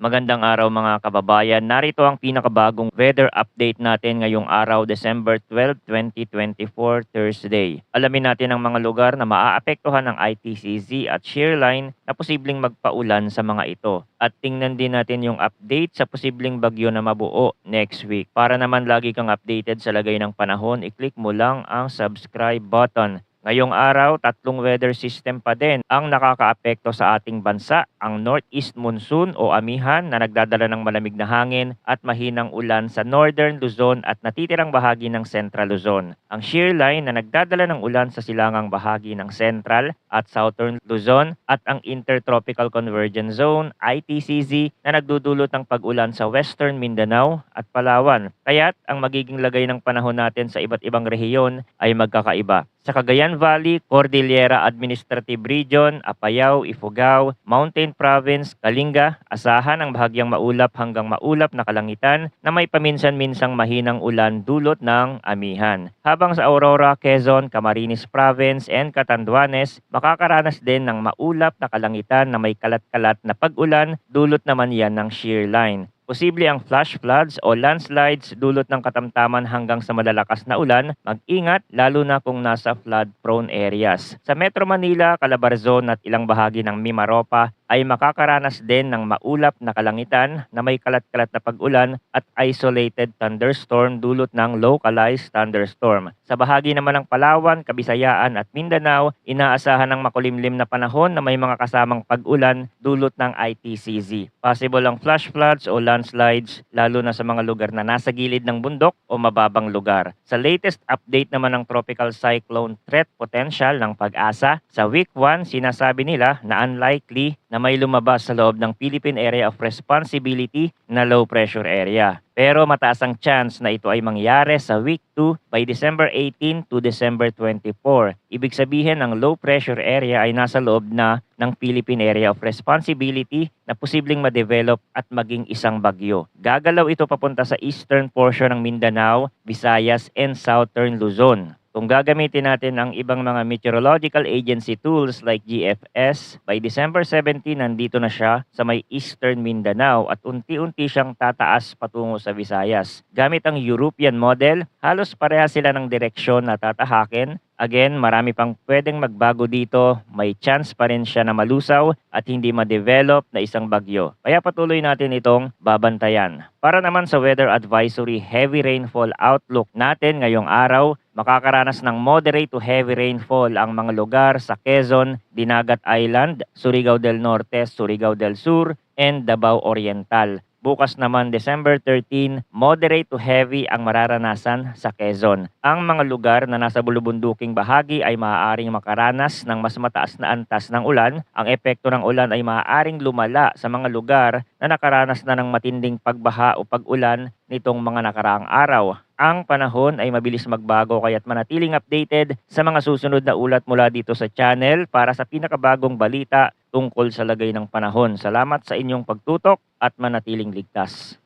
Magandang araw mga kababayan. Narito ang pinakabagong weather update natin ngayong araw, December 12, 2024, Thursday. Alamin natin ang mga lugar na maaapektuhan ng ITCZ at shearline na posibleng magpaulan sa mga ito. At tingnan din natin yung update sa posibleng bagyo na mabuo next week. Para naman lagi kang updated sa lagay ng panahon, i-click mo lang ang subscribe button. Ngayong araw, tatlong weather system pa din ang nakakaapekto sa ating bansa. Ang northeast monsoon o amihan na nagdadala ng malamig na hangin at mahinang ulan sa northern Luzon at natitirang bahagi ng central Luzon. Ang shear line na nagdadala ng ulan sa silangang bahagi ng central at southern Luzon at ang intertropical convergence zone ITCZ na nagdudulot ng pag-ulan sa western Mindanao at Palawan. Kaya't ang magiging lagay ng panahon natin sa iba't ibang rehiyon ay magkakaiba. Sa Cagayan Valley, Cordillera Administrative Region, Apayao, Ifugao, Mountain Province, Kalinga, asahan ang bahagyang maulap hanggang maulap na kalangitan na may paminsan-minsang mahinang ulan dulot ng amihan. Habang sa Aurora, Quezon, Camarines Province, and Catanduanes, makakaranas din ng maulap na kalangitan na may kalat-kalat na pag-ulan dulot naman yan ng shear line. Posible ang flash floods o landslides dulot ng katamtaman hanggang sa malalakas na ulan. Mag-ingat lalo na kung nasa flood-prone areas. Sa Metro Manila, Calabarzon at ilang bahagi ng Mimaropa ay makakaranas din ng maulap na kalangitan na may kalat-kalat na pag-ulan at isolated thunderstorm dulot ng localized thunderstorm. Sa bahagi naman ng Palawan, Kabisayaan at Mindanao, inaasahan ng makulimlim na panahon na may mga kasamang pag-ulan dulot ng ITCZ. Possible ang flash floods o landslides lalo na sa mga lugar na nasa gilid ng bundok o mababang lugar. Sa latest update naman ng tropical cyclone threat potential ng Pag-asa, sa week 1 sinasabi nila na unlikely na may lumabas sa loob ng Philippine Area of Responsibility na low pressure area. Pero mataas ang chance na ito ay mangyari sa week 2 by December 18 to December 24. Ibig sabihin ang low pressure area ay nasa loob na ng Philippine Area of Responsibility na posibleng ma-develop at maging isang bagyo. Gagalaw ito papunta sa eastern portion ng Mindanao, Visayas, and southern Luzon. Kung gagamitin natin ang ibang mga meteorological agency tools like GFS, by December 17 nandito na siya sa may Eastern Mindanao at unti-unti siyang tataas patungo sa Visayas. Gamit ang European model, halos pareha sila ng direksyon na tatahakin. Again, marami pang pwedeng magbago dito. May chance pa rin siya na malusaw at hindi ma-develop na isang bagyo. Kaya patuloy natin itong babantayan. Para naman sa weather advisory heavy rainfall outlook natin ngayong araw, makakaranas ng moderate to heavy rainfall ang mga lugar sa Quezon, Dinagat Island, Surigao del Norte, Surigao del Sur, and Davao Oriental. Bukas naman December 13, moderate to heavy ang mararanasan sa Quezon. Ang mga lugar na nasa bulubunduking bahagi ay maaaring makaranas ng mas mataas na antas ng ulan. Ang epekto ng ulan ay maaaring lumala sa mga lugar na nakaranas na ng matinding pagbaha o pag-ulan nitong mga nakaraang araw. Ang panahon ay mabilis magbago kaya't manatiling updated sa mga susunod na ulat mula dito sa channel para sa pinakabagong balita tungkol sa lagay ng panahon. Salamat sa inyong pagtutok at manatiling ligtas.